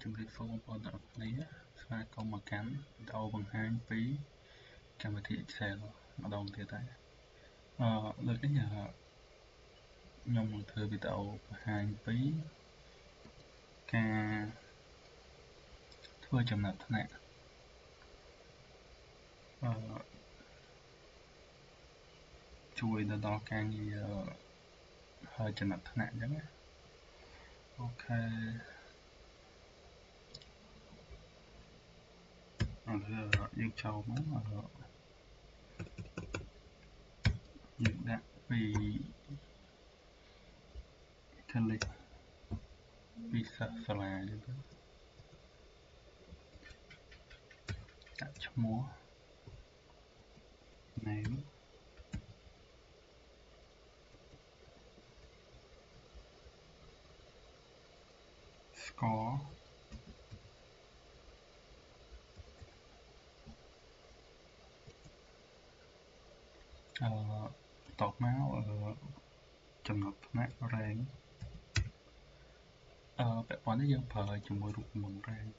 ជំរាបសួរបងប្អូនទាំងអស់គ្នាស្វាគមន៍មកកាន់វីដេអូបង្ហាញពីកម្មវិធី Excel ម្ដងទៀតហើយលើកនេះខ្ញុំនឹងធ្វើវីដេអូបង្ហាញពីការធ្វើចំណាត់ថ្នាក់ជួយទៅដល់ការងារហើយចំណាត់ថ្នាក់អញ្ចឹងណាអូខេយើងចូលមកយើងដាក់ពីclick ពីសិស្សសាលាអញ្ចឹងដាក់ឈ្មោះ name scoreតបមកចំណុចថ្នាក់ rank ពាក់ព័ន្ធនេះយើងប្រើជាមួយរូបមន្ត rank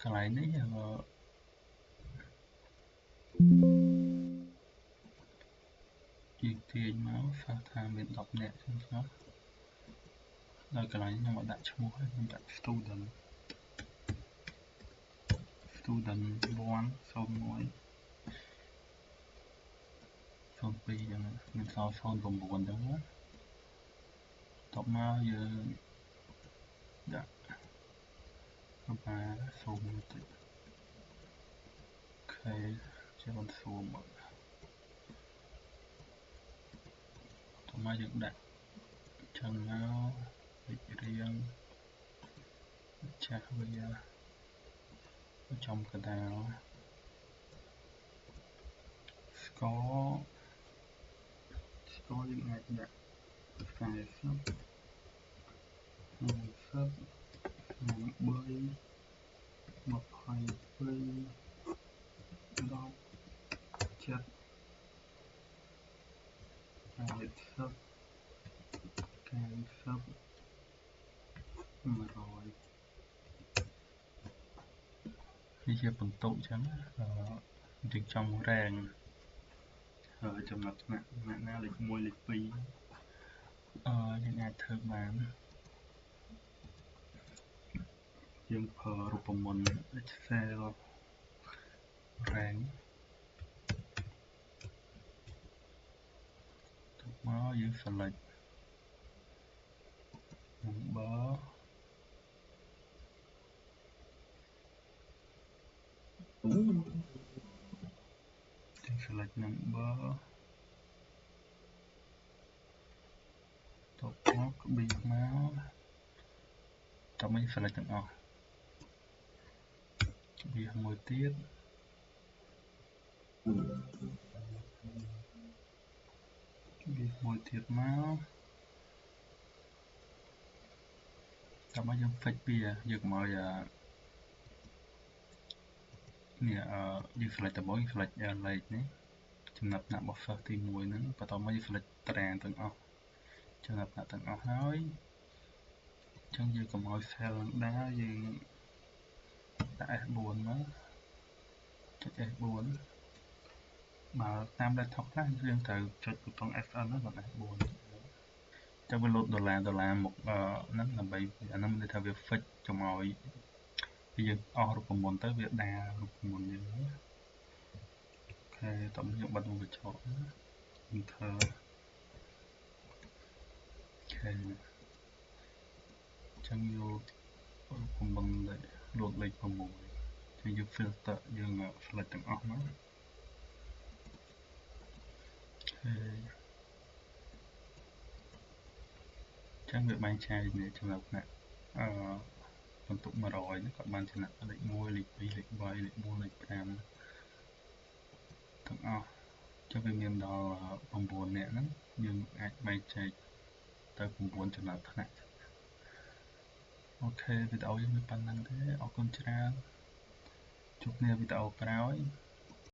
កន្លែងនេះយើងទាញមកសិស្សថាមាន10នាក់ចឹងណាដល់កន្លែងខ្ញុំមកដាក់ឈ្មោះហើយខ្ញុំដាក់ student 1 01 02ចឹងមានសល់09ចឹងណាតបមកយើងដាក់ប្រហែល0បន្តិចអូខេជាបន្តសួរមកតបមកយើងដាក់ចឹងមកវិជ្រៀងចាស់វាចំកណ្ដាល score យើងអាចដាក់40 50 8 22 10 70 80 90 100នេះជាបន្ទុកចឹងយើងចង់ rank ចំណាត់ថ្នាក់ណាលេខ1លេខ2យើងអាចធ្វើបានយើងប្រើរូបមន្ត Excel rank ទៅមកយើង select number យើង select number ទៅមកក្បៀសមកតោះមិន select ទាំងអស់ក្បៀសមួយទៀតមកតោះមកយើង fix វាយើងកុំឲ្យនេះយើង select ដំបូងយើង select លេខនេះចំណាត់ថ្នាក់របស់សិស្សទី1ហ្នឹងបន្តមកយើង select តារាងទាំងអស់ចំណាត់ថ្នាក់ទាំងអស់ហើយអញ្ចឹងយើងកុំឲ្យ cell នឹងដើរយើងដាក់ F4 មកចុច F4 បើតាម laptop ខ្លះយើងត្រូវចុចប៊ូតុង FN ហ្នឹងដល់ F4 ចាំវាលោតដុល្លារមកហ្នឹងដើម្បីអាហ្នឹងមានន័យថាវា fix កុំឲ្យពេលយើងអស់រូបមន្តទៅវាដើររូបមន្តយើងអូខេតោះយើងបិទមុខកញ្ចក់Enter អូខេអញ្ចឹងយករូបមន្តដែលលោតលេខ6ចឹងយើង filter យើង select ទាំងអស់មកចឹងវាបែងចែកនេះចំណុចថ្នាក់បន្ទុក100ហ្នឹងគាត់បានចំណាត់លេខ1លេខ2លេខ3លេខ4លេខ5ទាំងអស់ចឹងវាមានដល់9នាក់ហ្នឹងយើងអាចបែងចែកទៅ9ចំណាត់ថ្នាក់អូខេវីដេអូយើងមានប៉ុណ្្នឹងទេអរគុណច្រើនជួបគ្នាវីដេអូក្រោយ